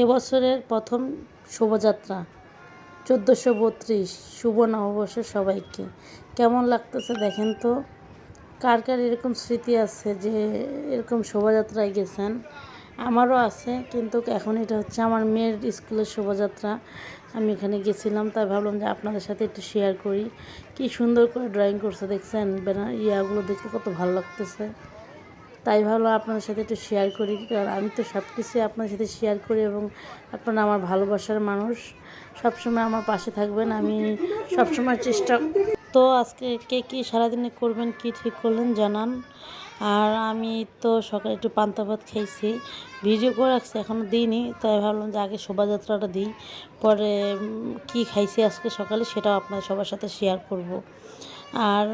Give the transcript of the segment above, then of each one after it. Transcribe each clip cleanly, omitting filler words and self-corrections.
এবছরের প্রথম শোভাযাত্রা 1432 শুভ নববর্ষ সবাইকে। কেমন লাগতেছে দেখেন তো। কার কার এরকম স্মৃতি আছে যে এরকম শোভাযাত্রায় গেছেন? আমারও আছে, কিন্তু এখন এটা হচ্ছে আমার মেয়ের স্কুলের শোভাযাত্রা। আমি এখানে গেছিলাম, তাই ভাবলাম যে আপনাদের সাথে একটু শেয়ার করি। কি সুন্দর করে ড্রয়িং করছে দেখছেন, ইয়াগুলো দেখতে কত ভালো লাগতেছে। তাই ভাবলাম আপনাদের সাথে একটু শেয়ার করি, কারণ আমি তো সব কিছুই আপনাদের সাথে শেয়ার করি এবং আপনারা আমার ভালোবাসার মানুষ, সবসময় আমার পাশে থাকবেন। আমি সবসময় চেষ্টা। তো আজকে কে কী সারাদিনে করবেন, কি ঠিক করলেন জানান। আর আমি তো সকালে একটু পান্তা ভাত খেয়েছি, ভিডিও করে রাখছি, এখনও দিইনি। তাই ভাবলাম যে আগে শোভাযাত্রাটা দিই, পরে কি খাইছি আজকে সকালে সেটাও আপনাদের সবার সাথে শেয়ার করব। আর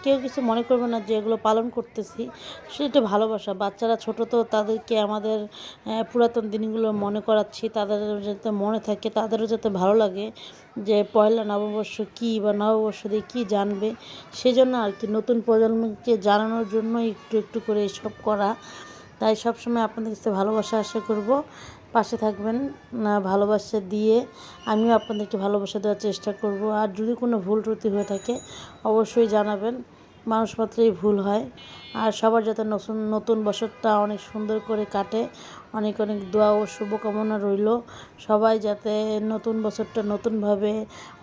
কেউ কিছু মনে করবে না যে এগুলো পালন করতেছি, সেটা ভালোবাসা। বাচ্চারা ছোট, তো তাদেরকে আমাদের পুরাতন দিনগুলো মনে করাচ্ছি, তাদের যাতে মনে থাকে, তাদেরও যাতে ভালো লাগে যে পয়লা নববর্ষ কী বা নববর্ষ দিয়ে কী জানবে। সেজন্য আর কি নতুন প্রজন্মকে জানানোর জন্য একটু একটু করে এসব করা। তাই সবসময় আপনাদের কাছে ভালোবাসা আশা করব, পাশে থাকবেন, ভালোবাসা দিয়ে আমিও আপনাদেরকে ভালোবাসা দেওয়ার চেষ্টা করব। আর যদি কোনো ভুল ত্রুটি হয়ে থাকে অবশ্যই জানাবেন, মানুষ মাত্রই ভুল হয়। আর সবার যাতে নতুন বছরটা অনেক সুন্দর করে কাটে, অনেক অনেক দোয়া ও শুভকামনা রইল। সবাই যাতে নতুন বছরটা নতুনভাবে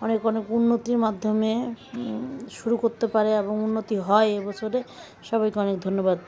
অনেক অনেক উন্নতির মাধ্যমে শুরু করতে পারে এবং উন্নতি হয় এবছরে। সবাইকে অনেক ধন্যবাদ।